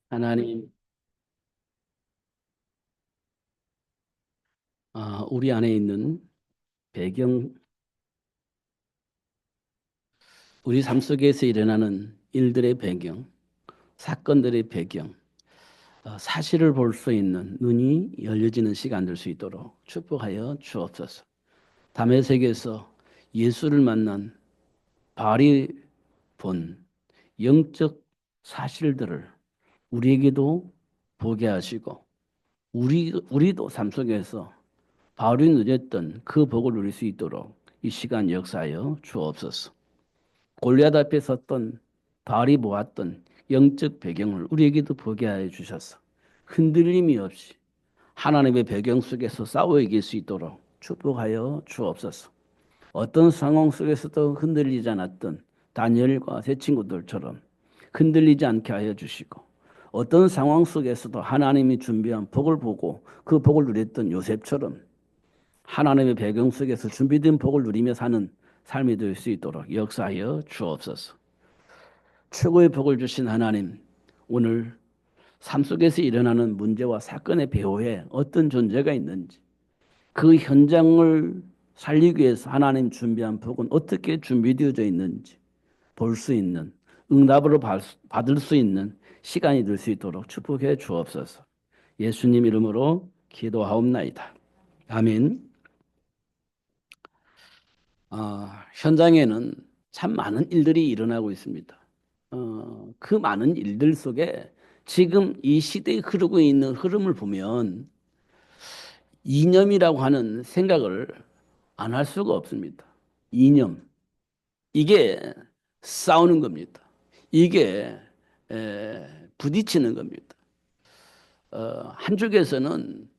하나님, 우리 안에 있는 배경, 우리 삶 속에서 일어나는 일들의 배경, 사건들의 배경, 사실을 볼 수 있는 눈이 열려지는 시간 될 수 있도록 축복하여 주옵소서. 담에색에서 예수를 만난 바울이 본 영적 사실들을 우리에게도 보게 하시고, 우리도 삶 속에서 바울이 누렸던 그 복을 누릴 수 있도록 이 시간 역사하여 주옵소서. 골리앗 앞에 섰던 바알이 모았던 영적 배경을 우리에게도 보게 하여 주셔서 흔들림이 없이 하나님의 배경 속에서 싸워 이길 수 있도록 축복하여 주옵소서. 어떤 상황 속에서도 흔들리지 않았던 다니엘과 세 친구들처럼 흔들리지 않게 하여 주시고, 어떤 상황 속에서도 하나님이 준비한 복을 보고 그 복을 누렸던 요셉처럼 하나님의 배경 속에서 준비된 복을 누리며 사는 삶이 될 수 있도록 역사하여 주옵소서. 최고의 복을 주신 하나님, 오늘 삶 속에서 일어나는 문제와 사건의 배후에 어떤 존재가 있는지, 그 현장을 살리기 위해서 하나님 준비한 복은 어떻게 준비되어져 있는지 볼 수 있는, 응답으로 받을 수 있는 시간이 될 수 있도록 축복해 주옵소서. 예수님 이름으로 기도하옵나이다. 아멘. 현장에는 참 많은 일들이 일어나고 있습니다. 그 많은 일들 속에 지금 이 시대에 흐르고 있는 흐름을 보면 이념이라고 하는 생각을 안 할 수가 없습니다. 이념. 이게 싸우는 겁니다. 이게 부딪히는 겁니다. 한쪽에서는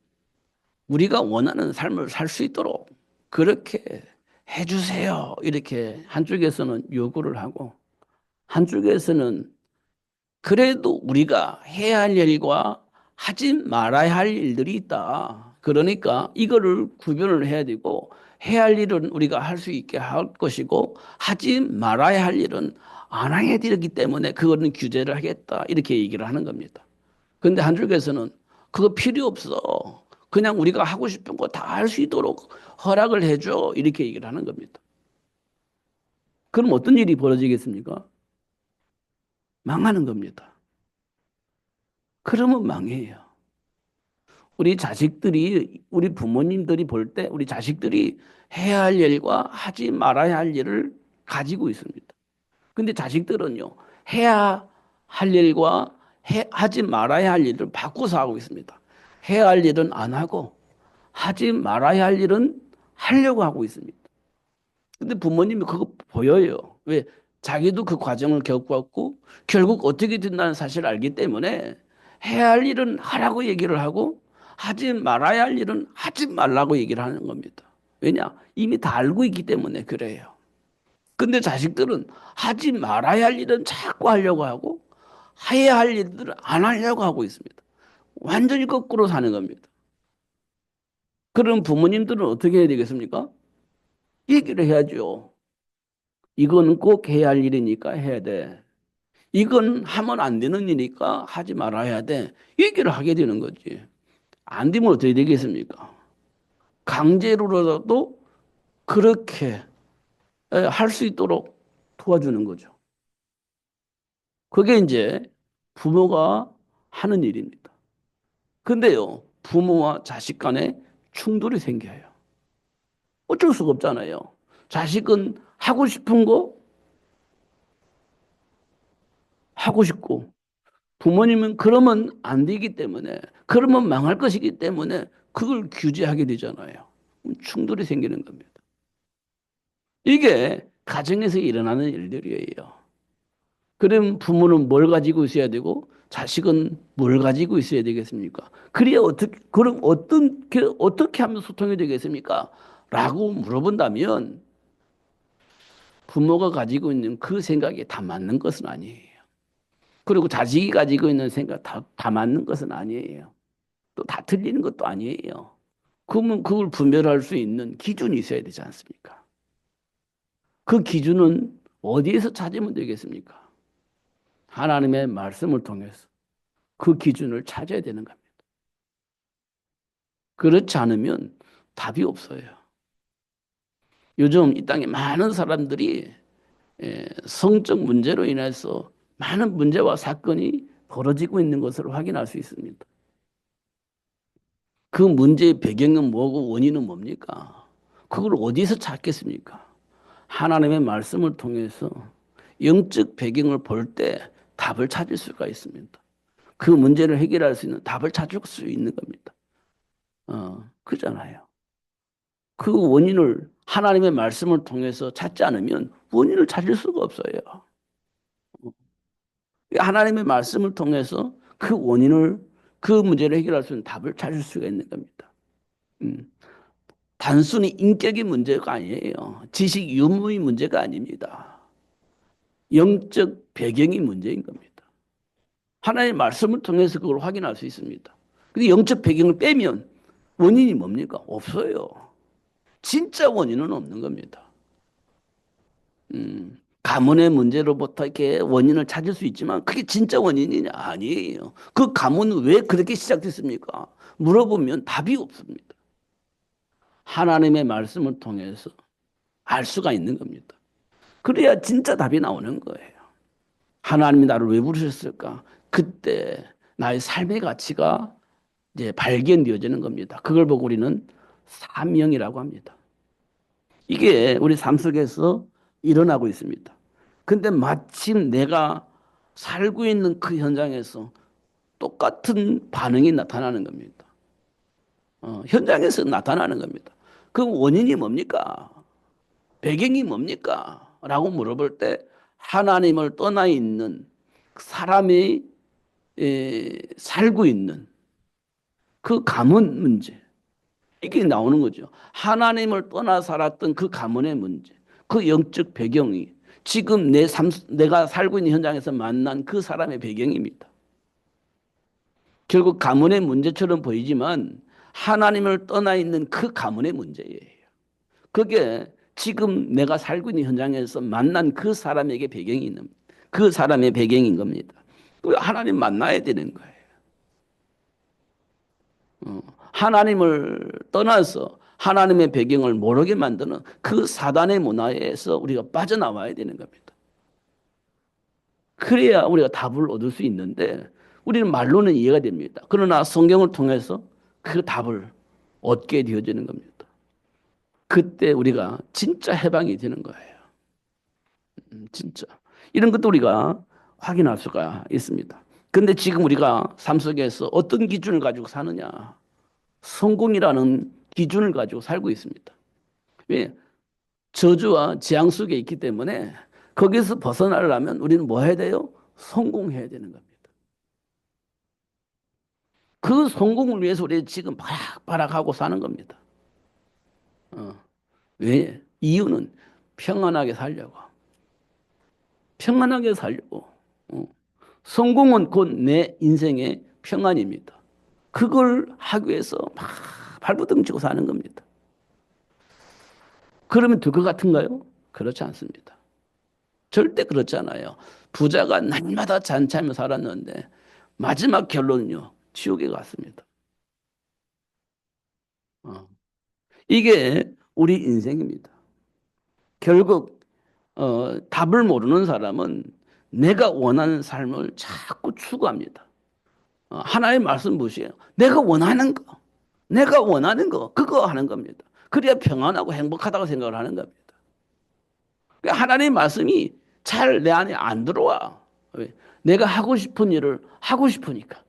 우리가 원하는 삶을 살 수 있도록 그렇게 해주세요. 이렇게 한쪽에서는 요구를 하고, 한쪽에서는 그래도 우리가 해야 할 일과 하지 말아야 할 일들이 있다. 그러니까 이거를 구별을 해야 되고, 해야 할 일은 우리가 할 수 있게 할 것이고 하지 말아야 할 일은 안 해야 되기 때문에 그거는 규제를 하겠다. 이렇게 얘기를 하는 겁니다. 그런데 한쪽에서는 그거 필요 없어. 그냥 우리가 하고 싶은 거 다 할 수 있도록 허락을 해줘. 이렇게 얘기를 하는 겁니다. 그럼 어떤 일이 벌어지겠습니까? 망하는 겁니다. 그러면 망해요. 우리 자식들이, 우리 부모님들이 볼 때 우리 자식들이 해야 할 일과 하지 말아야 할 일을 가지고 있습니다. 근데 자식들은요, 해야 할 일과 하지 말아야 할 일을 바꿔서 하고 있습니다. 해야 할 일은 안 하고 하지 말아야 할 일은 하려고 하고 있습니다. 근데 부모님이 그거 보여요. 왜? 자기도 그 과정을 겪어왔고 결국 어떻게 된다는 사실을 알기 때문에 해야 할 일은 하라고 얘기를 하고 하지 말아야 할 일은 하지 말라고 얘기를 하는 겁니다. 왜냐? 이미 다 알고 있기 때문에 그래요. 근데 자식들은 하지 말아야 할 일은 자꾸 하려고 하고 해야 할 일들은 안 하려고 하고 있습니다. 완전히 거꾸로 사는 겁니다. 그럼 부모님들은 어떻게 해야 되겠습니까? 얘기를 해야죠. 이건 꼭 해야 할 일이니까 해야 돼. 이건 하면 안 되는 일이니까 하지 말아야 돼. 얘기를 하게 되는 거지. 안 되면 어떻게 되겠습니까? 강제로라도 그렇게 할 수 있도록 도와주는 거죠. 그게 이제 부모가 하는 일입니다. 근데요, 부모와 자식 간에 충돌이 생겨요. 어쩔 수가 없잖아요. 자식은 하고 싶은 거 하고 싶고, 부모님은 그러면 안 되기 때문에, 그러면 망할 것이기 때문에 그걸 규제하게 되잖아요. 충돌이 생기는 겁니다. 이게 가정에서 일어나는 일들이에요. 그럼 부모는 뭘 가지고 있어야 되고, 자식은 뭘 가지고 있어야 되겠습니까? 그래야 그럼 어떻게 하면 소통이 되겠습니까? 라고 물어본다면, 부모가 가지고 있는 그 생각이 다 맞는 것은 아니에요. 그리고 자식이 가지고 있는 생각 다 맞는 것은 아니에요. 또 다 틀리는 것도 아니에요. 그러면 그걸 분별할 수 있는 기준이 있어야 되지 않습니까? 그 기준은 어디에서 찾으면 되겠습니까? 하나님의 말씀을 통해서. 그 기준을 찾아야 되는 겁니다. 그렇지 않으면 답이 없어요. 요즘 이 땅에 많은 사람들이 성적 문제로 인해서 많은 문제와 사건이 벌어지고 있는 것을 확인할 수 있습니다. 그 문제의 배경은 뭐고 원인은 뭡니까? 그걸 어디서 찾겠습니까? 하나님의 말씀을 통해서 영적 배경을 볼 때 답을 찾을 수가 있습니다. 그 문제를 해결할 수 있는 답을 찾을 수 있는 겁니다. 그잖아요. 그 원인을 하나님의 말씀을 통해서 찾지 않으면 원인을 찾을 수가 없어요. 하나님의 말씀을 통해서 그 원인을 그 문제를 해결할 수 있는 답을 찾을 수가 있는 겁니다. 음, 단순히 인격의 문제가 아니에요. 지식 유무의 문제가 아닙니다. 영적 배경이 문제인 겁니다. 하나님의 말씀을 통해서 그걸 확인할 수 있습니다. 근데 영적 배경을 빼면 원인이 뭡니까? 없어요. 진짜 원인은 없는 겁니다. 가문의 문제로부터 이렇게 원인을 찾을 수 있지만 그게 진짜 원인이냐? 아니에요. 그 가문은 왜 그렇게 시작됐습니까? 물어보면 답이 없습니다. 하나님의 말씀을 통해서 알 수가 있는 겁니다. 그래야 진짜 답이 나오는 거예요. 하나님이 나를 왜 부르셨을까? 그때 나의 삶의 가치가 이제 발견되어지는 겁니다. 그걸 보고 우리는 사명이라고 합니다. 이게 우리 삶 속에서 일어나고 있습니다. 근데 마침 내가 살고 있는 그 현장에서 똑같은 반응이 나타나는 겁니다. 현장에서 나타나는 겁니다. 그 원인이 뭡니까? 배경이 뭡니까? 라고 물어볼 때 하나님을 떠나 있는 사람이 살고 있는 그 가문 문제. 이게 나오는 거죠. 하나님을 떠나 살았던 그 가문의 문제, 그 영적 배경이 지금 내가 살고 있는 현장에서 만난 그 사람의 배경입니다. 결국 가문의 문제처럼 보이지만 하나님을 떠나 있는 그 가문의 문제예요. 그게 지금 내가 살고 있는 현장에서 만난 그 사람에게 배경이 있는, 그 사람의 배경인 겁니다. 하나님 만나야 되는 거예요. 하나님을 떠나서 하나님의 배경을 모르게 만드는 그 사단의 문화에서 우리가 빠져나와야 되는 겁니다. 그래야 우리가 답을 얻을 수 있는데 우리는 말로는 이해가 됩니다. 그러나 성경을 통해서 그 답을 얻게 되어지는 겁니다. 그때 우리가 진짜 해방이 되는 거예요. 진짜. 이런 것도 우리가 확인할 수가 있습니다. 근데 지금 우리가 삶 속에서 어떤 기준을 가지고 사느냐. 성공이라는 기준을 가지고 살고 있습니다. 왜? 저주와 재앙 속에 있기 때문에 거기서 벗어나려면 우리는 뭐 해야 돼요? 성공해야 되는 겁니다. 그 성공을 위해서 우리 지금 바락바락하고 사는 겁니다. 어. 왜? 이유는 평안하게 살려고. 평안하게 살려고. 어. 성공은 곧 내 인생의 평안입니다. 그걸 하기 위해서 막 발버둥 치고 사는 겁니다. 그러면 될 것 같은가요? 그렇지 않습니다. 절대 그렇지 않아요. 부자가 날마다 잔치하며 살았는데 마지막 결론은요. 지옥에 갔습니다. 어. 이게 우리 인생입니다. 결국 답을 모르는 사람은 내가 원하는 삶을 자꾸 추구합니다. 하나의 말씀 무엇이에요? 내가 원하는 거, 내가 원하는 거, 그거 하는 겁니다. 그래야 평안하고 행복하다고 생각을 하는 겁니다. 그러니까 하나님의 말씀이 잘 내 안에 안 들어와. 왜? 내가 하고 싶은 일을 하고 싶으니까.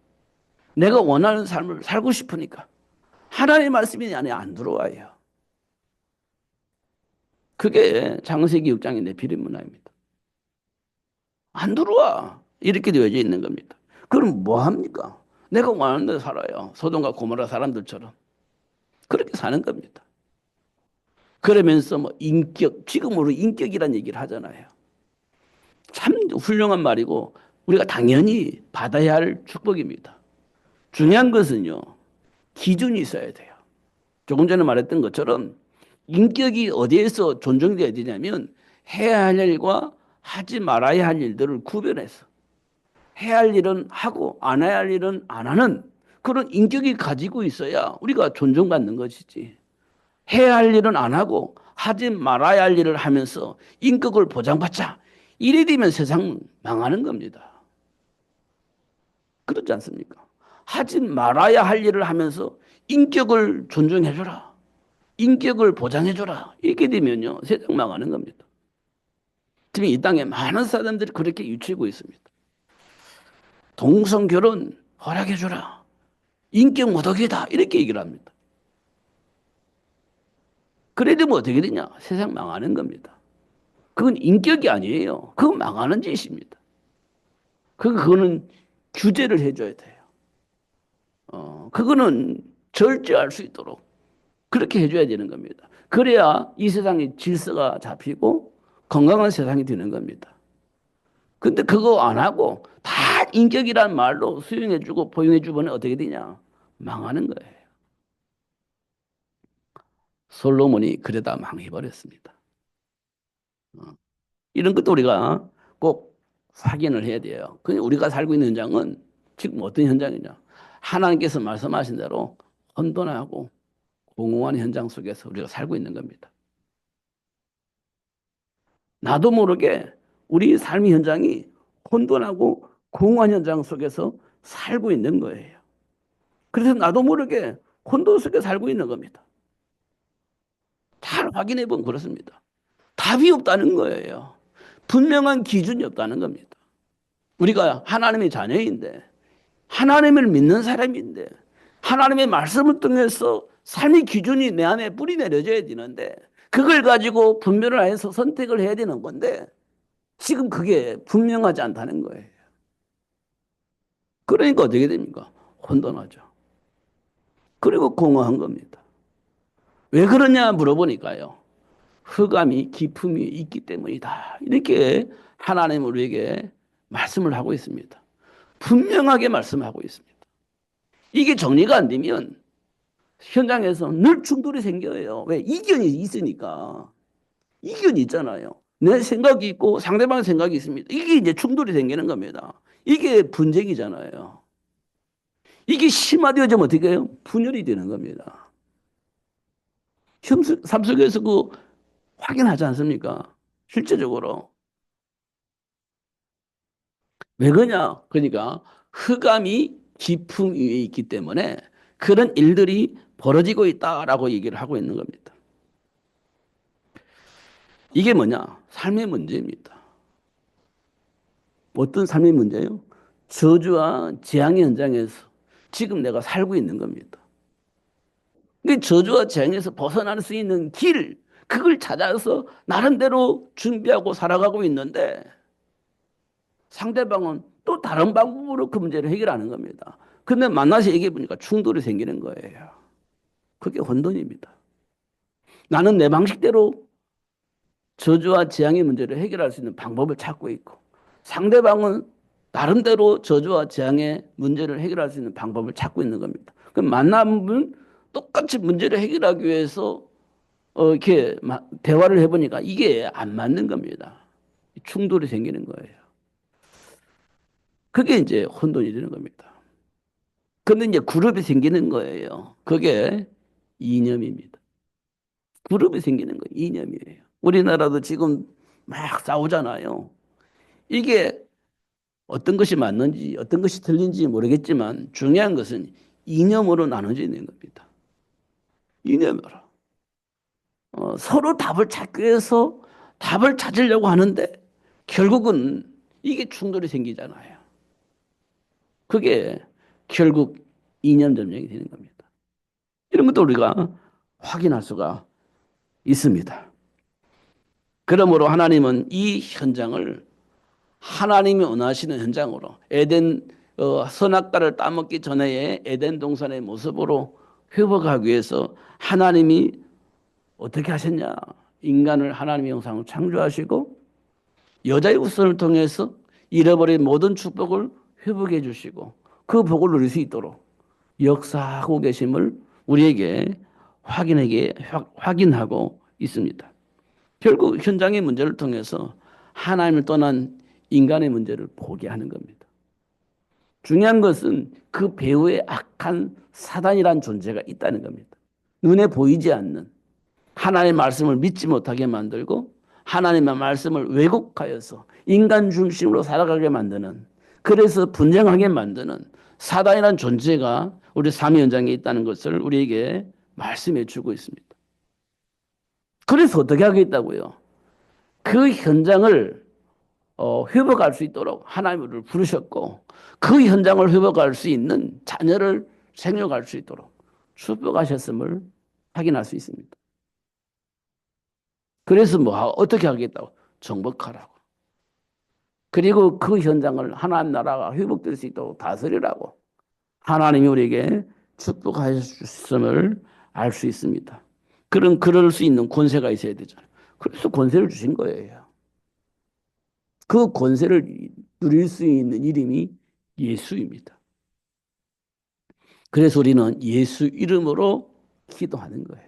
내가 원하는 삶을 살고 싶으니까. 하나님의 말씀이 내 안에 안 들어와요. 그게 창세기 6장의 네피림 문화입니다. 안 들어와. 이렇게 되어져 있는 겁니다. 그럼 뭐 합니까? 내가 원하는 대로 살아요. 소돔과 고모라 사람들처럼. 그렇게 사는 겁니다. 그러면서 뭐 인격, 지금으로 인격이란 얘기를 하잖아요. 참 훌륭한 말이고 우리가 당연히 받아야 할 축복입니다. 중요한 것은요. 기준이 있어야 돼요. 조금 전에 말했던 것처럼 인격이 어디에서 존중돼야 되냐면 해야 할 일과 하지 말아야 할 일들을 구별해서 해야 할 일은 하고 안 해야 할 일은 안 하는 그런 인격이 가지고 있어야 우리가 존중받는 것이지. 해야 할 일은 안 하고 하지 말아야 할 일을 하면서 인격을 보장받자. 이래 되면 세상 망하는 겁니다. 그렇지 않습니까? 하지 말아야 할 일을 하면서 인격을 존중해줘라. 인격을 보장해줘라. 이렇게 되면요. 세상 망하는 겁니다. 지금 이 땅에 많은 사람들이 그렇게 유치고 있습니다. 동성결혼 허락해줘라. 인격 모독이다. 이렇게 얘기를 합니다. 그래 되면 어떻게 되냐? 세상 망하는 겁니다. 그건 인격이 아니에요. 그건 망하는 짓입니다. 그거는 규제를 해줘야 돼요. 그거는 절제할 수 있도록 그렇게 해줘야 되는 겁니다. 그래야 이 세상에 질서가 잡히고 건강한 세상이 되는 겁니다. 근데 그거 안 하고 다 인격이란 말로 수용해주고 포용해주면 어떻게 되냐? 망하는 거예요. 솔로몬이 그러다 망해버렸습니다. 이런 것도 우리가 꼭 확인을 해야 돼요. 그냥 우리가 살고 있는 현장은 지금 어떤 현장이냐? 하나님께서 말씀하신 대로 혼돈하고 공허한 현장 속에서 우리가 살고 있는 겁니다. 나도 모르게 우리 삶의 현장이 혼돈하고 공허한 현장 속에서 살고 있는 거예요. 그래서 나도 모르게 혼돈 속에 살고 있는 겁니다. 잘 확인해 보면 그렇습니다. 답이 없다는 거예요. 분명한 기준이 없다는 겁니다. 우리가 하나님의 자녀인데, 하나님을 믿는 사람인데, 하나님의 말씀을 통해서 삶의 기준이 내 안에 뿌리 내려져야 되는데, 그걸 가지고 분별을 해서 선택을 해야 되는 건데, 지금 그게 분명하지 않다는 거예요. 그러니까 어떻게 됩니까? 혼돈하죠. 그리고 공허한 겁니다. 왜 그러냐 물어보니까요. 흑암이 기품이 있기 때문이다. 이렇게 하나님 우리에게 말씀을 하고 있습니다. 분명하게 말씀하고 있습니다. 이게 정리가 안 되면 현장에서 늘 충돌이 생겨요. 왜? 이견이 있으니까. 이견이 있잖아요. 내 생각이 있고 상대방 생각이 있습니다. 이게 이제 충돌이 생기는 겁니다. 이게 분쟁이잖아요. 이게 심화되어지면 어떻게 해요? 분열이 되는 겁니다. 삶 속에서 그 확인하지 않습니까? 실제적으로. 왜 그러냐? 그러니까 흑암이 깊음 위에 있기 때문에 그런 일들이 벌어지고 있다라고 얘기를 하고 있는 겁니다. 이게 뭐냐? 삶의 문제입니다. 어떤 삶의 문제요? 저주와 재앙의 현장에서 지금 내가 살고 있는 겁니다. 그 저주와 재앙에서 벗어날 수 있는 길, 그걸 찾아서 나름대로 준비하고 살아가고 있는데 상대방은 또 다른 방법으로 그 문제를 해결하는 겁니다. 근데 만나서 얘기해 보니까 충돌이 생기는 거예요. 그게 혼돈입니다. 나는 내 방식대로 저주와 재앙의 문제를 해결할 수 있는 방법을 찾고 있고 상대방은 나름대로 저주와 재앙의 문제를 해결할 수 있는 방법을 찾고 있는 겁니다. 그럼 만나면 똑같이 문제를 해결하기 위해서 이렇게 대화를 해보니까 이게 안 맞는 겁니다. 충돌이 생기는 거예요. 그게 이제 혼돈이 되는 겁니다. 근데 이제 그룹이 생기는 거예요. 그게 이념입니다. 그룹이 생기는 거 이념이에요. 우리나라도 지금 막 싸우잖아요. 이게 어떤 것이 맞는지 어떤 것이 틀린지 모르겠지만 중요한 것은 이념으로 나눠져 있는 겁니다. 이념으로. 서로 답을 찾기 위해서 답을 찾으려고 하는데 결국은 이게 충돌이 생기잖아요. 그게 결국 이념 점령이 되는 겁니다. 이런 것도 우리가 확인할 수가 있습니다. 그러므로 하나님은 이 현장을 하나님이 원하시는 현장으로 에덴 선악과를 따먹기 전에 에덴 동산의 모습으로 회복하기 위해서 하나님이 어떻게 하셨냐? 인간을 하나님의 형상으로 창조하시고 여자의 후손을 통해서 잃어버린 모든 축복을 회복해 주시고 그 복을 누릴 수 있도록 역사하고 계심을 우리에게 확인하고 있습니다. 결국 현장의 문제를 통해서 하나님을 떠난 인간의 문제를 포기하는 겁니다. 중요한 것은 그 배후에 악한 사단이란 존재가 있다는 겁니다. 눈에 보이지 않는 하나님의 말씀을 믿지 못하게 만들고 하나님의 말씀을 왜곡하여서 인간 중심으로 살아가게 만드는, 그래서 분쟁하게 만드는 사단이란 존재가 우리 삼위 현장에 있다는 것을 우리에게 말씀해 주고 있습니다. 그래서 어떻게 하겠다고요? 그 현장을 회복할 수 있도록 하나님을 부르셨고 그 현장을 회복할 수 있는 자녀를 생육할 수 있도록 축복하셨음을 확인할 수 있습니다. 그래서 어떻게 하겠다고? 정복하라고. 그리고 그 현장을 하나님 나라가 회복될 수 있도록 다스리라고 하나님이 우리에게 축복하셨음을 알 수 있습니다. 그럴 수 있는 권세가 있어야 되잖아요. 그래서 권세를 주신 거예요. 그 권세를 누릴 수 있는 이름이 예수입니다. 그래서 우리는 예수 이름으로 기도하는 거예요.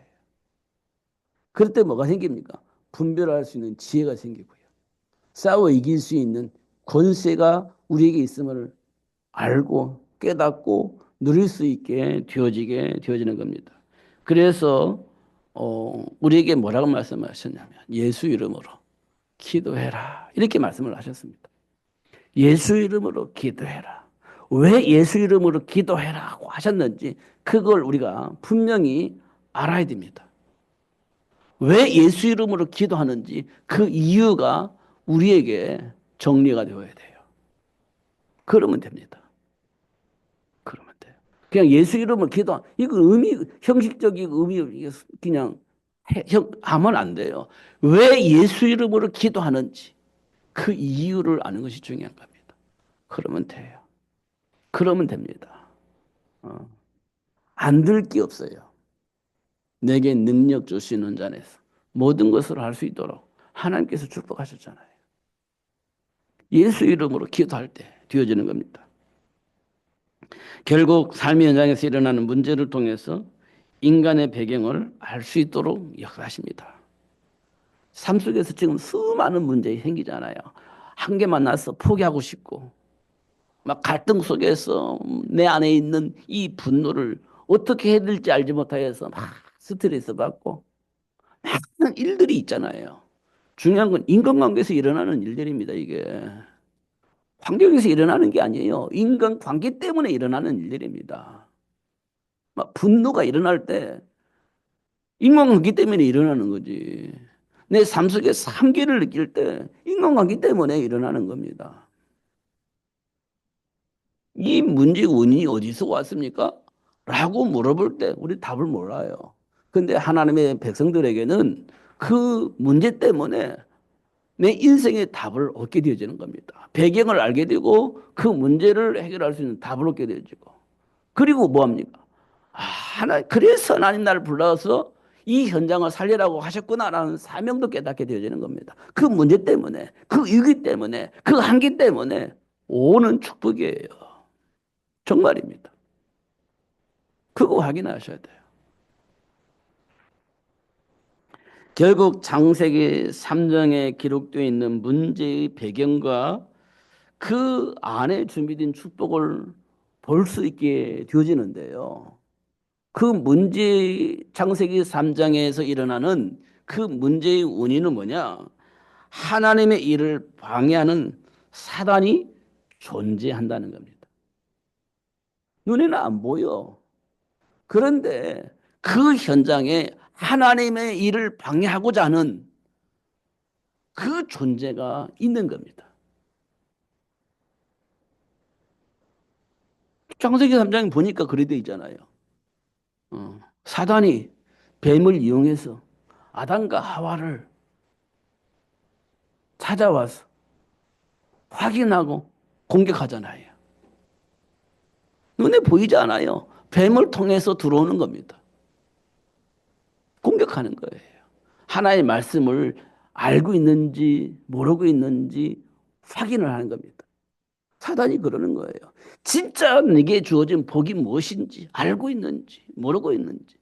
그럴 때 뭐가 생깁니까? 분별할 수 있는 지혜가 생기고요. 싸워 이길 수 있는 권세가 우리에게 있음을 알고 깨닫고 누릴 수 있게 되어지는 겁니다. 그래서 우리에게 뭐라고 말씀하셨냐면 예수 이름으로 기도해라 이렇게 말씀을 하셨습니다. 예수 이름으로 기도해라. 왜 예수 이름으로 기도해라고 하셨는지 그걸 우리가 분명히 알아야 됩니다. 왜 예수 이름으로 기도하는지 그 이유가 우리에게 정리가 되어야 돼요. 그러면 됩니다. 그러면 돼요. 그냥 예수 이름으로 이거 형식적인 의미 그냥 하면 안 돼요. 왜 예수 이름으로 기도하는지 그 이유를 아는 것이 중요한 겁니다. 그러면 돼요. 그러면 됩니다. 안 들 게 없어요. 내게 능력 주시는 자에서 모든 것을 할 수 있도록 하나님께서 축복하셨잖아요. 예수 이름으로 기도할 때 되어지는 겁니다. 결국 삶의 현장에서 일어나는 문제를 통해서 인간의 배경을 알 수 있도록 역사하십니다. 삶 속에서 지금 수많은 문제가 생기잖아요. 한 개 만나서 포기하고 싶고 막 갈등 속에서 내 안에 있는 이 분노를 어떻게 해야 될지 알지 못하여서 막 스트레스 받고 많은 일들이 있잖아요. 중요한 건 인간관계에서 일어나는 일들입니다. 이게 환경에서 일어나는 게 아니에요. 인간관계 때문에 일어나는 일들입니다. 막 분노가 일어날 때 인간관계 때문에 일어나는 거지. 내 삶 속에 한계를 느낄 때 인간관계 때문에 일어나는 겁니다. 이 문제의 원인이 어디서 왔습니까? 라고 물어볼 때 우리 답을 몰라요. 근데 하나님의 백성들에게는 그 문제 때문에 내 인생의 답을 얻게 되어지는 겁니다. 배경을 알게 되고 그 문제를 해결할 수 있는 답을 얻게 되어지고 그리고 뭐합니까? 그래서 하나님 나를 불러서 이 현장을 살리라고 하셨구나라는 사명도 깨닫게 되어지는 겁니다. 그 문제 때문에, 그 위기 때문에, 그 한계 때문에 오는 축복이에요. 정말입니다. 그거 확인하셔야 돼요. 결국 창세기 3장에 기록되어 있는 문제의 배경과 그 안에 준비된 축복을 볼 수 있게 되어지는데요. 그 문제, 창세기 3장에서 일어나는 그 문제의 원인은 뭐냐? 하나님의 일을 방해하는 사단이 존재한다는 겁니다. 눈에는 안 보여. 그런데 그 현장에 하나님의 일을 방해하고자 하는 그 존재가 있는 겁니다. 창세기 3장 보니까 그래 돼 있잖아요. 사단이 뱀을 이용해서 아담과 하와를 찾아와서 확인하고 공격하잖아요. 눈에 보이지 않아요. 뱀을 통해서 들어오는 겁니다. 공격하는 거예요. 하나의 말씀을 알고 있는지 모르고 있는지 확인을 하는 겁니다. 사단이 그러는 거예요. 진짜 내게 주어진 복이 무엇인지 알고 있는지 모르고 있는지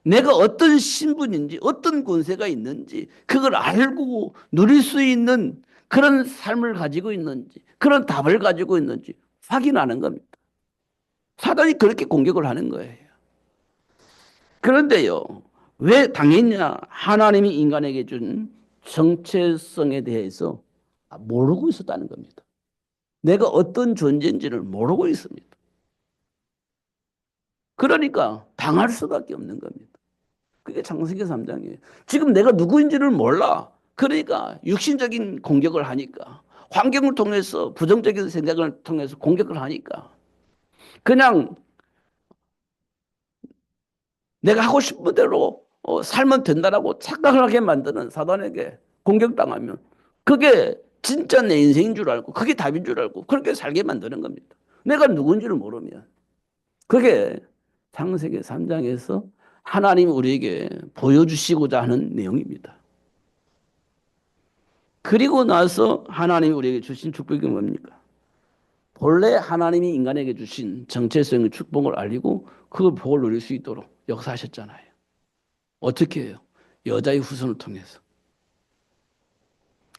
내가 어떤 신분인지 어떤 권세가 있는지 그걸 알고 누릴 수 있는 그런 삶을 가지고 있는지 그런 답을 가지고 있는지 확인하는 겁니다. 사단이 그렇게 공격을 하는 거예요. 그런데요, 왜 당했냐? 하나님이 인간에게 준 정체성에 대해서 모르고 있었다는 겁니다. 내가 어떤 존재인지를 모르고 있습니다. 그러니까 당할 수밖에 없는 겁니다. 그게 창세기 3장이에요. 지금 내가 누구인지를 몰라. 그러니까 육신적인 공격을 하니까 환경을 통해서 부정적인 생각을 통해서 공격을 하니까 그냥 내가 하고 싶은 대로 살면 된다라고 착각을 하게 만드는 사단에게 공격당하면 그게 진짜 내 인생인 줄 알고 그게 답인 줄 알고 그렇게 살게 만드는 겁니다. 내가 누군지를 모르면. 그게 창세기 3장에서 하나님이 우리에게 보여주시고자 하는 내용입니다. 그리고 나서 하나님이 우리에게 주신 축복이 뭡니까? 본래 하나님이 인간에게 주신 정체성의 축복을 알리고 그 복을 누릴 수 있도록 역사하셨잖아요. 어떻게 해요? 여자의 후손을 통해서.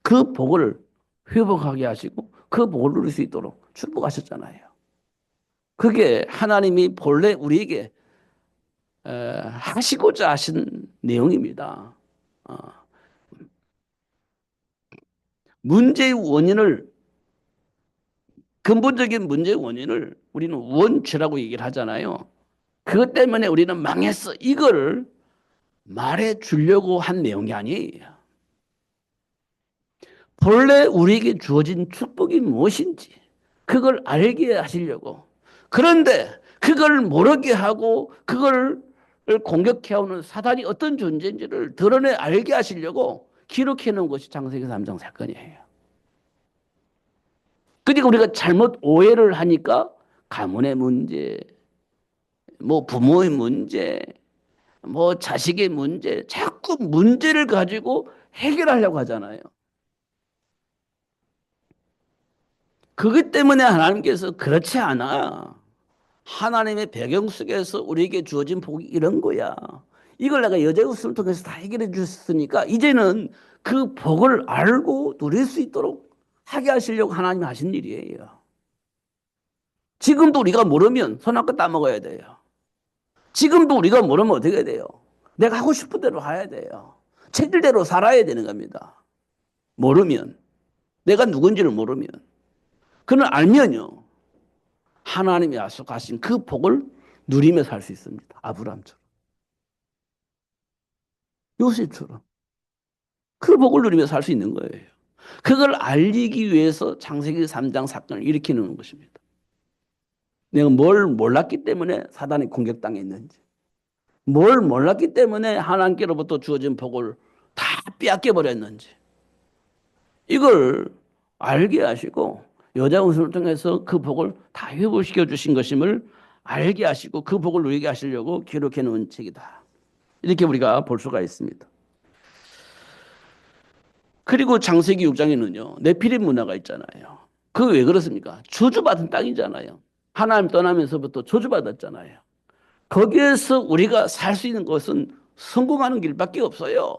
그 복을 회복하게 하시고 그 복을 누릴 수 있도록 축복하셨잖아요. 그게 하나님이 본래 우리에게 하시고자 하신 내용입니다. 어, 문제의 원인을 근본적인 문제의 원인을 우리는 원죄라고 얘기를 하잖아요. 그것 때문에 우리는 망했어. 이걸 말해 주려고 한 내용이 아니에요. 본래 우리에게 주어진 축복이 무엇인지 그걸 알게 하시려고. 그런데 그걸 모르게 하고 그걸 공격해오는 사단이 어떤 존재인지를 드러내 알게 하시려고 기록해 놓은 것이 창세기 3장 사건이에요. 그러니까 우리가 잘못 오해를 하니까 가문의 문제, 뭐 부모의 문제, 뭐 자식의 문제, 자꾸 문제를 가지고 해결하려고 하잖아요. 그것 때문에 하나님께서 그렇지 않아. 하나님의 배경 속에서 우리에게 주어진 복이 이런 거야. 이걸 내가 여자의 웃음을 통해서 다 해결해 주셨으니까 이제는 그 복을 알고 누릴 수 있도록 하게 하시려고 하나님이 하신 일이에요. 지금도 우리가 모르면 손 한껏 따먹어야 돼요. 지금도 우리가 모르면 어떻게 돼요? 내가 하고 싶은 대로 해야 돼요. 체질대로 살아야 되는 겁니다. 모르면. 내가 누군지를 모르면. 그는 알면요. 하나님이 약속하신 그 복을 누리며 살 수 있습니다. 아브라함처럼. 요셉처럼. 그 복을 누리며 살 수 있는 거예요. 그걸 알리기 위해서 창세기 3장 사건을 일으키는 것입니다. 내가 뭘 몰랐기 때문에 사단에 공격당했는지, 뭘 몰랐기 때문에 하나님께로부터 주어진 복을 다 빼앗겨 버렸는지, 이걸 알게 하시고 여자 운수를 통해서 그 복을 다 회복시켜 주신 것임을 알게 하시고 그 복을 누리게 하시려고 기록해 놓은 책이다. 이렇게 우리가 볼 수가 있습니다. 그리고 창세기 6장에는요. 네피림 문화가 있잖아요. 그거 왜 그렇습니까? 저주받은 땅이잖아요. 하나님 떠나면서부터 저주받았잖아요. 거기에서 우리가 살 수 있는 것은 성공하는 길밖에 없어요.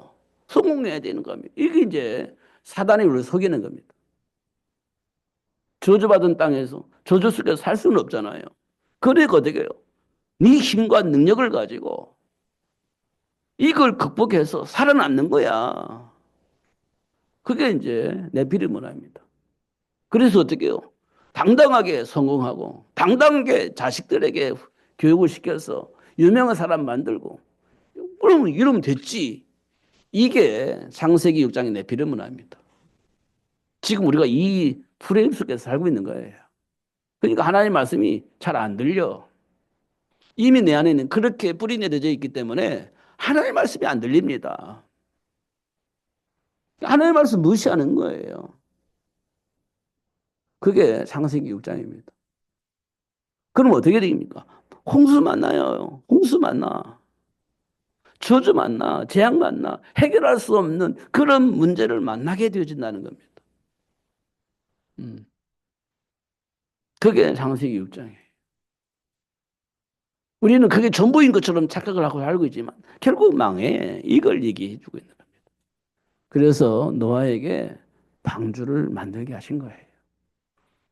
성공해야 되는 겁니다. 이게 이제 사단이 우리를 속이는 겁니다. 저주받은 땅에서 저주 속에서 살 수는 없잖아요. 그러니까 어떻게 해요? 네 힘과 능력을 가지고 이걸 극복해서 살아남는 거야. 그게 이제 네피림 문화입니다. 그래서 어떻게 해요? 당당하게 성공하고 당당하게 자식들에게 교육을 시켜서 유명한 사람 만들고 그러면 이러면 됐지. 이게 창세기 6장의 네피림 문화입니다. 지금 우리가 이 프레임 속에서 살고 있는 거예요. 그러니까 하나님의 말씀이 잘 안 들려. 이미 내 안에는 그렇게 뿌리 내려져 있기 때문에 하나님의 말씀이 안 들립니다. 하나님의 말씀 무시하는 거예요. 그게 창세기 6장입니다. 그럼 어떻게 됩니까? 홍수 만나요. 홍수 만나. 저주 만나. 재앙 만나. 해결할 수 없는 그런 문제를 만나게 되어진다는 겁니다. 그게 창세기 6장이에요. 우리는 그게 전부인 것처럼 착각을 하고 알고 있지만 결국 망해. 이걸 얘기해 주고 있는 겁니다. 그래서 노아에게 방주를 만들게 하신 거예요.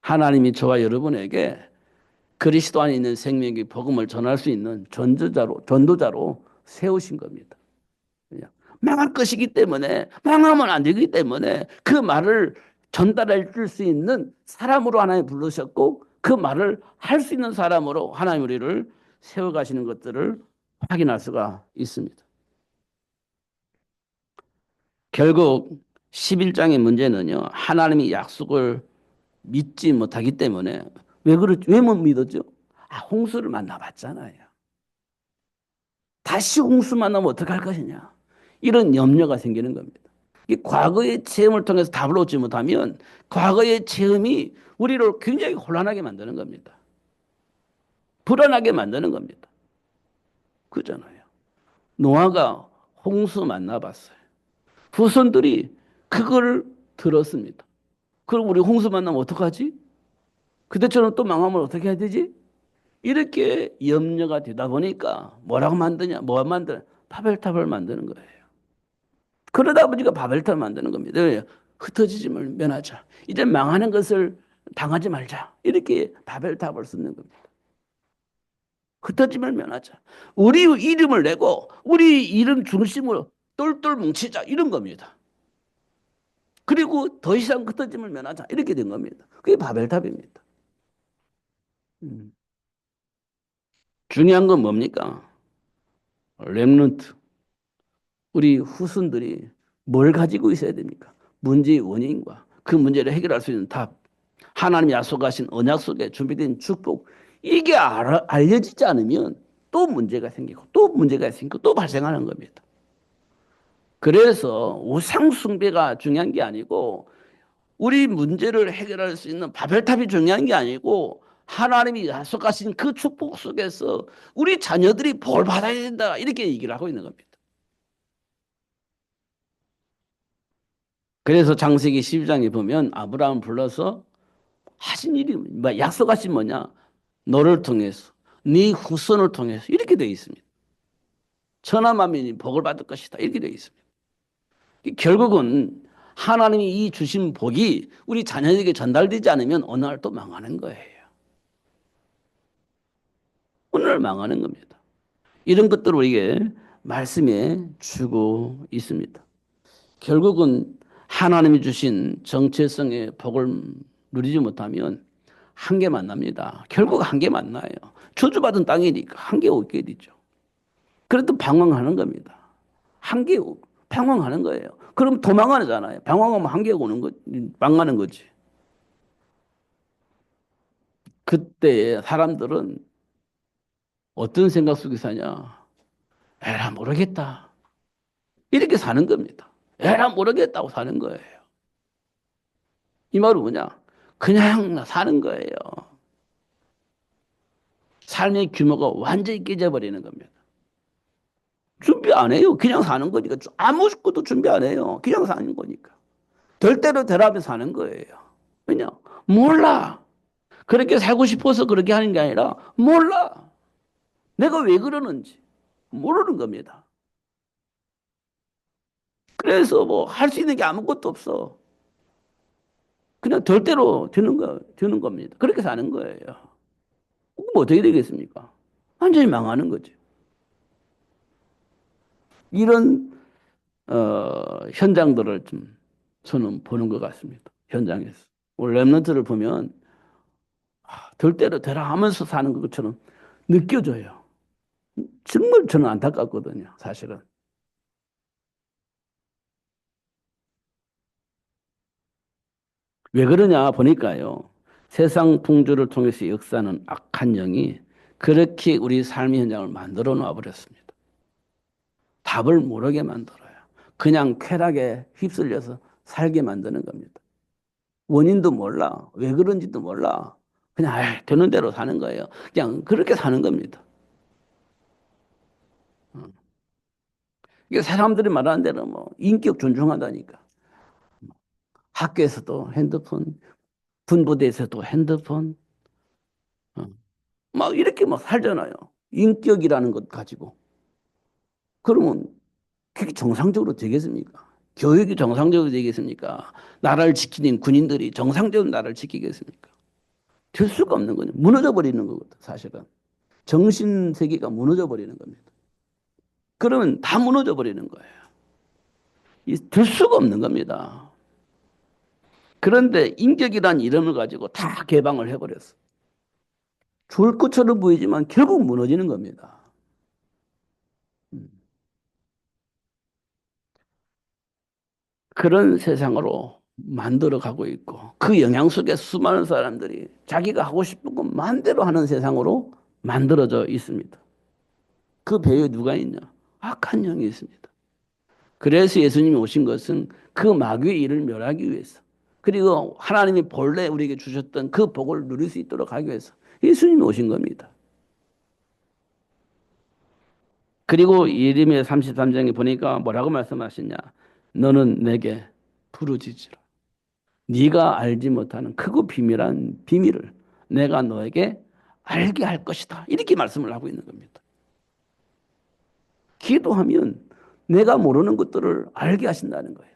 하나님이 저와 여러분에게 그리스도 안에 있는 생명의 복음을 전할 수 있는 전도자로 세우신 겁니다. 그냥 망할 것이기 때문에, 망하면 안 되기 때문에 그 말을 전달해 줄 수 있는 사람으로 하나님 부르셨고, 그 말을 할 수 있는 사람으로 하나님 우리를 세워가시는 것들을 확인할 수가 있습니다. 결국 11장의 문제는요, 하나님이 약속을 믿지 못하기 때문에, 왜 못 믿었죠? 홍수를 만나봤잖아요. 다시 홍수 만나면 어떡할 것이냐. 이런 염려가 생기는 겁니다. 이 과거의 체험을 통해서 답을 얻지 못하면 과거의 체험이 우리를 굉장히 혼란하게 만드는 겁니다. 불안하게 만드는 겁니다. 그잖아요. 노아가 홍수 만나봤어요. 후손들이 그걸 들었습니다. 그럼 우리 홍수 만나면 어떡하지? 그때처럼 또 망하면 어떻게 해야 되지? 이렇게 염려가 되다 보니까 뭐라고 만드냐? 뭐 만드냐? 바벨탑을 만드는 거예요. 그러다 보니까 바벨탑을 만드는 겁니다. 흩어지지 면하자. 이제 망하는 것을 당하지 말자. 이렇게 바벨탑을 쓰는 겁니다. 흩어짐을 면하자. 우리 이름을 내고 우리 이름 중심으로 똘똘 뭉치자. 이런 겁니다. 그리고 더 이상 흩어짐을 면하자. 이렇게 된 겁니다. 그게 바벨탑입니다. 음. 중요한 건 뭡니까? 렘넌트. 우리 후손들이 뭘 가지고 있어야 됩니까? 문제의 원인과 그 문제를 해결할 수 있는 답. 하나님이 약속하신 언약 속에 준비된 축복. 이게 알려지지 않으면 또 문제가 생기고 또 문제가 생기고 또 발생하는 겁니다. 그래서 우상 숭배가 중요한 게 아니고 우리 문제를 해결할 수 있는 바벨탑이 중요한 게 아니고 하나님이 약속하신 그 축복 속에서 우리 자녀들이 볼 받아야 된다. 이렇게 얘기를 하고 있는 겁니다. 그래서 창세기 12장에 보면 아브라함 불러서 하신 일이 약속하신 뭐냐? 너를 통해서 네 후손을 통해서 이렇게 되어 있습니다. 천하만민이 복을 받을 것이다. 이렇게 되어 있습니다. 결국은 하나님이 이 주신 복이 우리 자녀에게 전달되지 않으면 어느 날 또 망하는 거예요. 어느 날 망하는 겁니다. 이런 것들을 우리에게 말씀해 주고 있습니다. 결국은 하나님이 주신 정체성의 복을 누리지 못하면 한계 만납니다. 결국 한계 만나요. 저주받은 땅이니까 한계 오게 되죠. 그래도 방황하는 겁니다. 한계 방황하는 거예요. 그럼 도망하잖아요. 방황하면 한계가 오는 거, 망하는 거지. 그때 사람들은 어떤 생각 속에 사냐? 에라 모르겠다. 이렇게 사는 겁니다. 에라 모르겠다고 사는 거예요. 이 말은 뭐냐? 그냥 사는 거예요. 삶의 규모가 완전히 깨져버리는 겁니다. 준비 안 해요. 그냥 사는 거니까. 아무것도 준비 안 해요. 그냥 사는 거니까. 될 대로 되라며 사는 거예요. 왜냐? 몰라. 그렇게 살고 싶어서 그렇게 하는 게 아니라 몰라. 내가 왜 그러는지 모르는 겁니다. 그래서 뭐 할 수 있는 게 아무것도 없어. 그냥 될 대로 되는 겁니다. 그렇게 사는 거예요. 그럼 어떻게 되겠습니까? 완전히 망하는 거죠. 이런 현장들을 좀 저는 보는 것 같습니다. 현장에서. 오늘 랩런트를 보면 될 대로 되라 하면서 사는 것처럼 느껴져요. 정말 저는 안타깝거든요. 사실은. 왜 그러냐 보니까요. 세상 풍조를 통해서 역사하는 악한 영이 그렇게 우리 삶의 현장을 만들어 놔 버렸습니다. 답을 모르게 만들어요. 그냥 쾌락에 휩쓸려서 살게 만드는 겁니다. 원인도 몰라. 왜 그런지도 몰라. 그냥 되는 대로 사는 거예요. 그냥 그렇게 사는 겁니다. 이게 사람들이 말하는 대로 뭐 인격 존중한다니까. 학교에서도 핸드폰, 군부대에서도 핸드폰, 어, 막 이렇게 막 살잖아요. 인격이라는 것 가지고. 그러면 그게 정상적으로 되겠습니까? 교육이 정상적으로 되겠습니까? 나라를 지키는 군인들이 정상적으로 나라를 지키겠습니까? 될 수가 없는 거죠. 무너져 버리는 거거든, 사실은. 정신 세계가 무너져 버리는 겁니다. 그러면 다 무너져 버리는 거예요. 될 수가 없는 겁니다. 그런데 인격이란 이름을 가지고 다 개방을 해버렸어. 좋을 것처럼 보이지만 결국 무너지는 겁니다. 음. 그런 세상으로 만들어 가고 있고 그 영향 속에 수많은 사람들이 자기가 하고 싶은 것 마음대로 하는 세상으로 만들어져 있습니다. 그 배후에 누가 있냐? 악한 영이 있습니다. 그래서 예수님이 오신 것은 그 마귀의 일을 멸하기 위해서 그리고 하나님이 본래 우리에게 주셨던 그 복을 누릴 수 있도록 하기 위해서 예수님이 오신 겁니다. 그리고 예레미야 33장에 보니까 뭐라고 말씀하시냐? 너는 내게 부르짖으라. 네가 알지 못하는 크고 비밀한 비밀을 내가 너에게 알게 할 것이다. 이렇게 말씀을 하고 있는 겁니다. 기도하면 내가 모르는 것들을 알게 하신다는 거예요.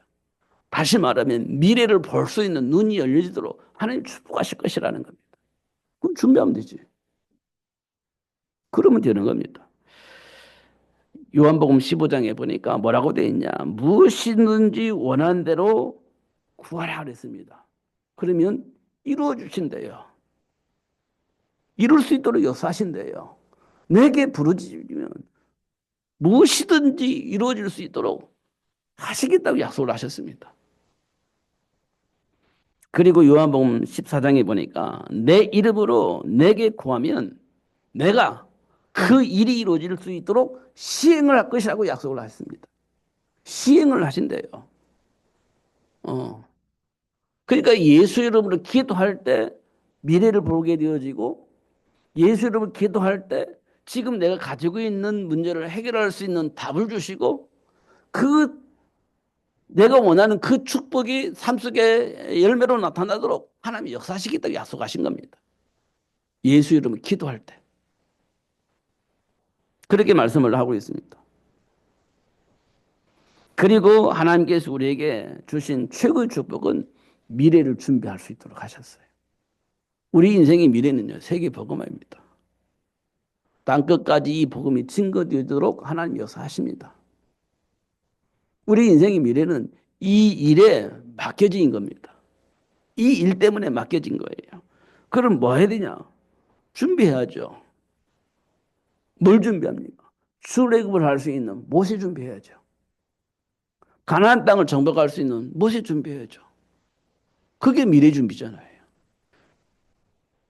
다시 말하면 미래를 볼 수 있는 눈이 열려지도록 하나님 축복하실 것이라는 겁니다. 그럼 준비하면 되지. 그러면 되는 겁니다. 요한복음 15장에 보니까 뭐라고 되어 있냐. 무엇이든지 원하는 대로 구하라 그랬습니다. 그러면 이루어 주신대요. 이룰 수 있도록 역사하신대요. 내게 부르짖으면 무엇이든지 이루어질 수 있도록 하시겠다고 약속을 하셨습니다. 그리고 요한복음 14장에 보니까 내 이름으로 내게 구하면 내가 그 일이 이루어질 수 있도록 시행을 할 것이라고 약속을 하셨습니다. 시행을 하신대요. 어. 그러니까 예수 이름으로 기도할 때 미래를 보게 되어지고 예수 이름으로 기도할 때 지금 내가 가지고 있는 문제를 해결할 수 있는 답을 주시고 그 내가 원하는 그 축복이 삶 속에 열매로 나타나도록 하나님이 역사하시겠다고 약속하신 겁니다. 예수 이름으로 기도할 때. 그렇게 말씀을 하고 있습니다. 그리고 하나님께서 우리에게 주신 최고의 축복은 미래를 준비할 수 있도록 하셨어요. 우리 인생의 미래는요, 세계 복음화입니다. 땅끝까지 이 복음이 증거되도록 하나님 역사하십니다. 우리 인생의 미래는 이 일에 맡겨진 겁니다. 이 일 때문에 맡겨진 거예요. 그럼 뭐 해야 되냐? 준비해야죠. 뭘 준비합니까? 출애굽을 할 수 있는 모세 준비해야죠. 가나안 땅을 정복할 수 있는 모세 준비해야죠. 그게 미래 준비잖아요.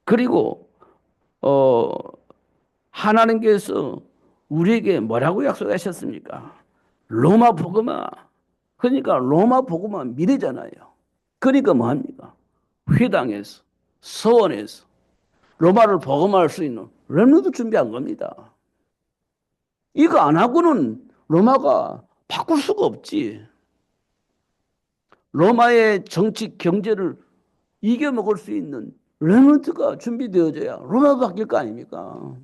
그리고 어, 하나님께서 우리에게 뭐라고 약속하셨습니까? 로마 복음화. 그러니까 로마 복음화 미래잖아요. 그러니까 뭐 합니까? 회당에서 서원에서 로마를 복음화할 수 있는 렘넌트 준비한 겁니다. 이거 안 하고는 로마가 바꿀 수가 없지. 로마의 정치 경제를 이겨먹을 수 있는 렘넌트가 준비되어져야 로마가 바뀔 거 아닙니까?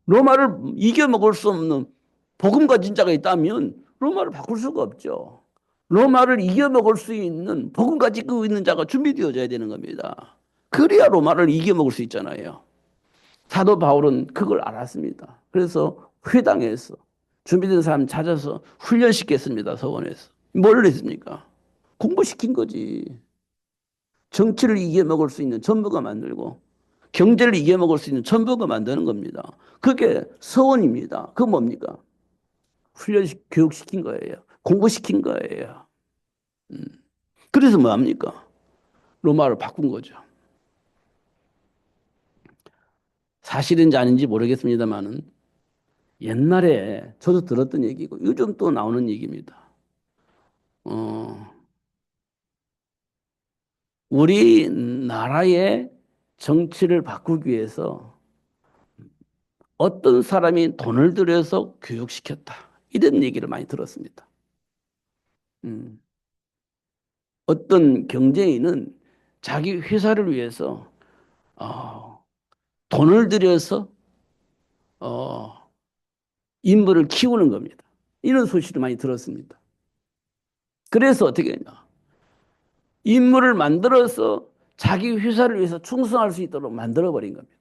로마를 이겨먹을 수 없는 복음 가진 자가 있다면 로마를 바꿀 수가 없죠. 로마를 이겨먹을 수 있는 복음 가지고 있는 자가 준비되어져야 되는 겁니다. 그래야 로마를 이겨먹을 수 있잖아요. 사도 바울은 그걸 알았습니다. 그래서 회당에서 준비된 사람 찾아서 훈련시켰습니다. 서원에서. 뭘 했습니까? 공부시킨 거지. 정치를 이겨먹을 수 있는 전부가 만들고 경제를 이겨먹을 수 있는 전부가 만드는 겁니다. 그게 서원입니다. 그건 뭡니까? 교육시킨 거예요. 공부시킨 거예요. 그래서 뭐합니까? 로마를 바꾼 거죠. 사실인지 아닌지 모르겠습니다만은 옛날에 저도 들었던 얘기고 요즘 또 나오는 얘기입니다. 어, 우리나라의 정치를 바꾸기 위해서 어떤 사람이 돈을 들여서 교육시켰다. 이런 얘기를 많이 들었습니다. 음, 어떤 경제인은 자기 회사를 위해서 돈을 들여서 어, 인물을 키우는 겁니다. 이런 소식을 많이 들었습니다. 그래서 어떻게 했냐? 인물을 만들어서 자기 회사를 위해서 충성할 수 있도록 만들어버린 겁니다.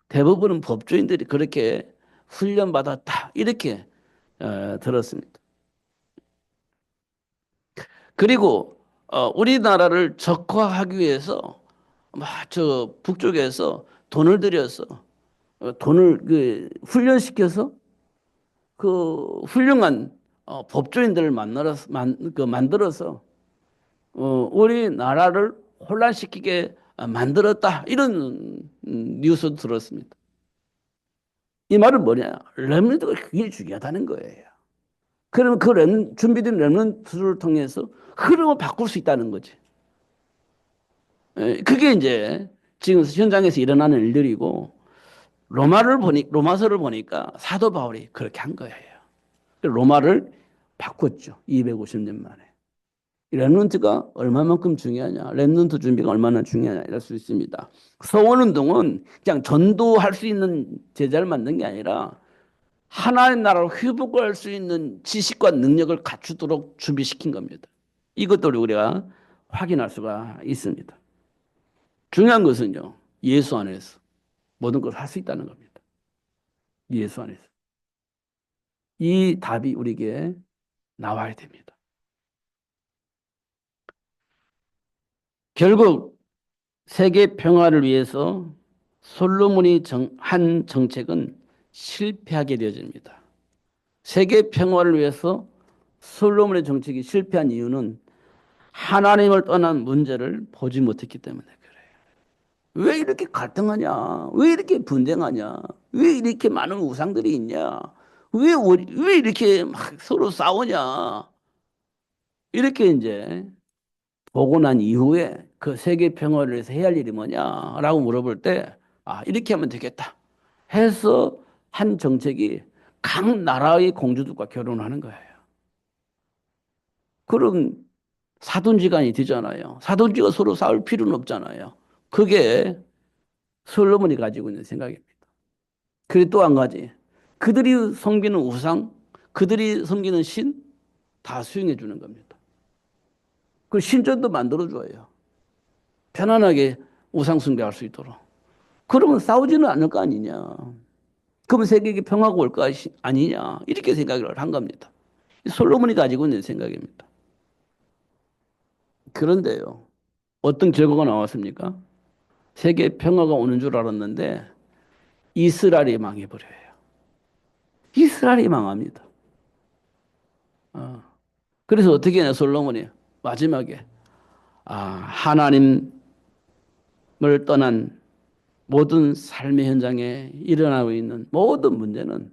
대부분은 법조인들이 그렇게 훈련받았다. 이렇게 들었습니다. 그리고 우리나라를 적화하기 위해서 막 저 북쪽에서 돈을 들여서 돈을 그 훈련시켜서 그 훌륭한 법조인들을 만들어서 우리나라를 혼란시키게 만들었다. 이런 뉴스도 들었습니다. 이 말은 뭐냐? 렘넌트가 굉장히 중요하다는 거예요. 그러면 그 준비된 렘넌트를 통해서 흐름을 바꿀 수 있다는 거지. 그게 이제 지금 현장에서 일어나는 일들이고 로마서를 보니까 사도 바울이 그렇게 한 거예요. 로마를 바꿨죠. 250년 만에. 렘넌트가 얼마만큼 중요하냐, 렘넌트 준비가 얼마나 중요하냐 이럴 수 있습니다. 서원운동은 그냥 전도할 수 있는 제자를 만든 게 아니라 하나의 나라로 회복할 수 있는 지식과 능력을 갖추도록 준비시킨 겁니다. 이것도 우리가 확인할 수가 있습니다. 중요한 것은요, 예수 안에서 모든 걸 할 수 있다는 겁니다. 예수 안에서. 이 답이 우리에게 나와야 됩니다. 결국 세계 평화를 위해서 솔로몬이 한 정책은 실패하게 되어집니다. 세계 평화를 위해서 솔로몬의 정책이 실패한 이유는 하나님을 떠난 문제를 보지 못했기 때문에 그래요. 왜 이렇게 갈등하냐? 왜 이렇게 분쟁하냐? 왜 이렇게 많은 우상들이 있냐? 왜 이렇게 막 서로 싸우냐? 이렇게 이제 보고 난 이후에 그 세계 평화를 위해서 해야 할 일이 뭐냐라고 물어볼 때, 아, 이렇게 하면 되겠다 해서 한 정책이 각 나라의 공주들과 결혼하는 거예요. 그럼 사돈지간이 되잖아요. 사돈지가 서로 싸울 필요는 없잖아요. 그게 솔로몬이 가지고 있는 생각입니다. 그리고 또 한 가지. 그들이 섬기는 우상, 그들이 섬기는 신 다 수용해 주는 겁니다. 그 신전도 만들어줘요. 편안하게 우상 숭배할 수 있도록. 그러면 싸우지는 않을 거 아니냐. 그러면 세계에 평화가 올 거 아니냐. 이렇게 생각을 한 겁니다. 솔로몬이 가지고 있는 생각입니다. 그런데요. 어떤 결과가 나왔습니까? 세계 평화가 오는 줄 알았는데 이스라엘이 망해버려요. 이스라엘이 망합니다. 어. 그래서 어떻게 하냐, 솔로몬이. 마지막에, 하나님을 떠난 모든 삶의 현장에 일어나고 있는 모든 문제는,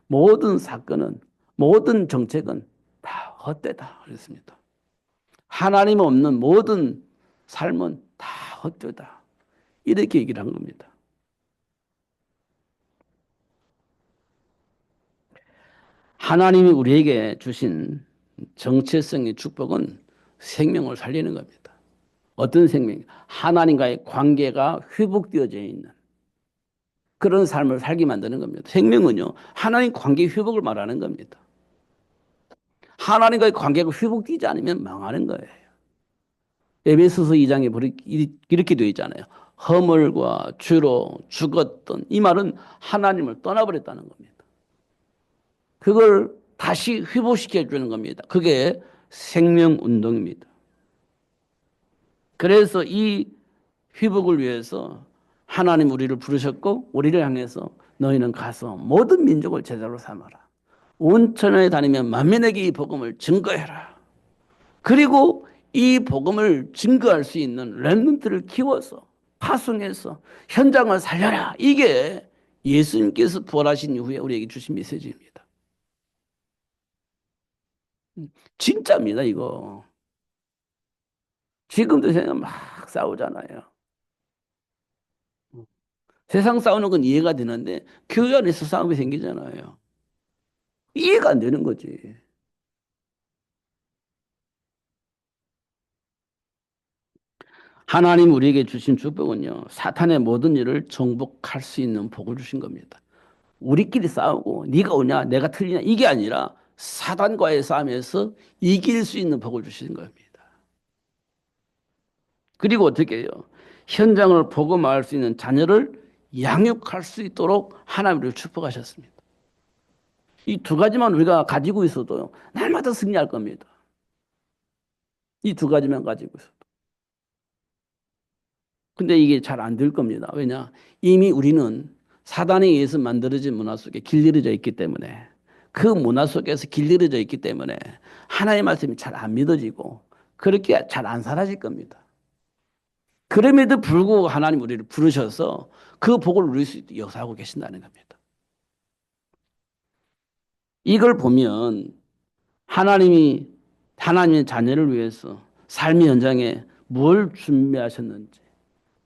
모든 사건은, 모든 정책은 다 헛되다. 그랬습니다. 하나님 없는 모든 삶은 다 헛되다. 이렇게 얘기를 한 겁니다. 하나님이 우리에게 주신 정체성의 축복은 생명을 살리는 겁니다. 어떤 생명? 하나님과의 관계가 회복되어져 있는 그런 삶을 살게 만드는 겁니다. 생명은요, 하나님 관계 회복을 말하는 겁니다. 하나님과의 관계가 회복되지 않으면 망하는 거예요. 에베소서 2장에 이렇게 되어 있잖아요. 허물과 죄로 죽었던 이 말은 하나님을 떠나버렸다는 겁니다. 그걸 다시 회복시켜 주는 겁니다. 그게 생명 운동입니다. 그래서 이 회복을 위해서 하나님 우리를 부르셨고 우리를 향해서 너희는 가서 모든 민족을 제자로 삼아라. 온 천하에 다니며 만민에게 이 복음을 증거해라. 그리고 이 복음을 증거할 수 있는 렘넌트를 키워서 파송해서 현장을 살려라. 이게 예수님께서 부활하신 이후에 우리에게 주신 메시지입니다. 진짜입니다, 이거. 지금도 세상 막 싸우잖아요. 세상 싸우는 건 이해가 되는데 교회 안에서 싸움이 생기잖아요. 이해가 안 되는 거지. 하나님 우리에게 주신 축복은요, 사탄의 모든 일을 정복할 수 있는 복을 주신 겁니다. 우리끼리 싸우고 네가 오냐 내가 틀리냐 이게 아니라 사단과의 싸움에서 이길 수 있는 복을 주시는 겁니다. 그리고 어떻게 해요? 현장을 보고 말할 수 있는 자녀를 양육할 수 있도록 하나님 우리를 축복하셨습니다. 이 두 가지만 우리가 가지고 있어도 날마다 승리할 겁니다. 이 두 가지만 가지고 있어도. 근데 이게 잘 안 될 겁니다. 왜냐? 이미 우리는 사단에 의해서 만들어진 문화 속에 길들여져 있기 때문에 그 문화 속에서 길들여져 있기 때문에 하나님의 말씀이 잘 안 믿어지고 그렇게 잘 안 사라질 겁니다. 그럼에도 불구하고 하나님 우리를 부르셔서 그 복을 누릴 수 있도록 역사하고 계신다는 겁니다. 이걸 보면 하나님이 하나님의 자녀를 위해서 삶의 현장에 뭘 준비하셨는지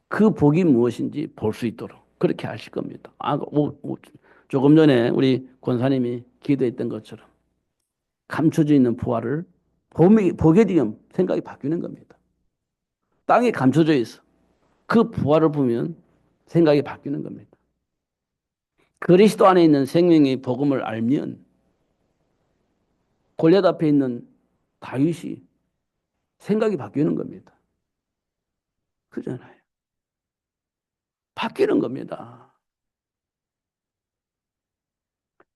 그 복이 무엇인지 볼 수 있도록 그렇게 하실 겁니다. 조금 전에 우리 권사님이 기도했던 것처럼 감춰져 있는 부활을 보게 되면 생각이 바뀌는 겁니다. 땅에 감춰져 있어. 그 부활을 보면 생각이 바뀌는 겁니다. 그리스도 안에 있는 생명의 복음을 알면 골리앗 앞에 있는 다윗이 생각이 바뀌는 겁니다. 그잖아요. 바뀌는 겁니다.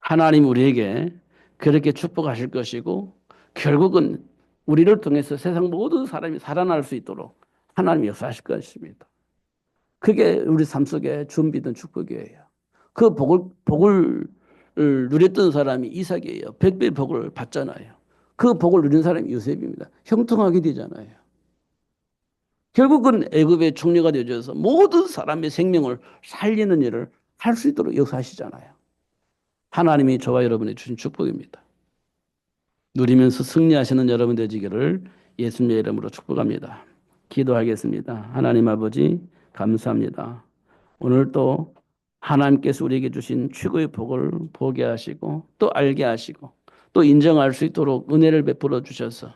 하나님 우리에게 그렇게 축복하실 것이고 결국은 우리를 통해서 세상 모든 사람이 살아날 수 있도록 하나님이 역사하실 것입니다. 그게 우리 삶 속에 준비된 축복이에요. 그 복을 누렸던 사람이 이삭이에요. 백배 복을 받잖아요. 그 복을 누린 사람이 요셉입니다. 형통하게 되잖아요. 결국은 애굽의 총리가 되어져서 모든 사람의 생명을 살리는 일을 할 수 있도록 역사하시잖아요. 하나님이 저와 여러분의 주신 축복입니다. 누리면서 승리하시는 여러분 되시기를 예수님의 이름으로 축복합니다. 기도하겠습니다. 하나님 아버지 감사합니다. 오늘 또 하나님께서 우리에게 주신 최고의 복을 보게 하시고 또 알게 하시고 또 인정할 수 있도록 은혜를 베풀어 주셔서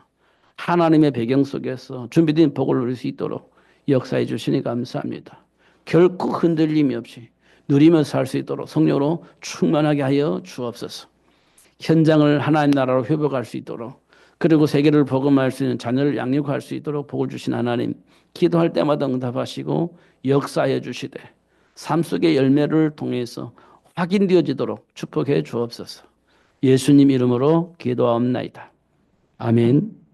하나님의 배경 속에서 준비된 복을 누릴 수 있도록 역사해 주시니 감사합니다. 결코 흔들림이 없이 누리면서 살 수 있도록 성령으로 충만하게 하여 주옵소서. 현장을 하나님 나라로 회복할 수 있도록 그리고 세계를 복음할 수 있는 자녀를 양육할 수 있도록 복을 주신 하나님 기도할 때마다 응답하시고 역사해 주시되 삶 속의 열매를 통해서 확인되어지도록 축복해 주옵소서. 예수님 이름으로 기도하옵나이다. 아멘.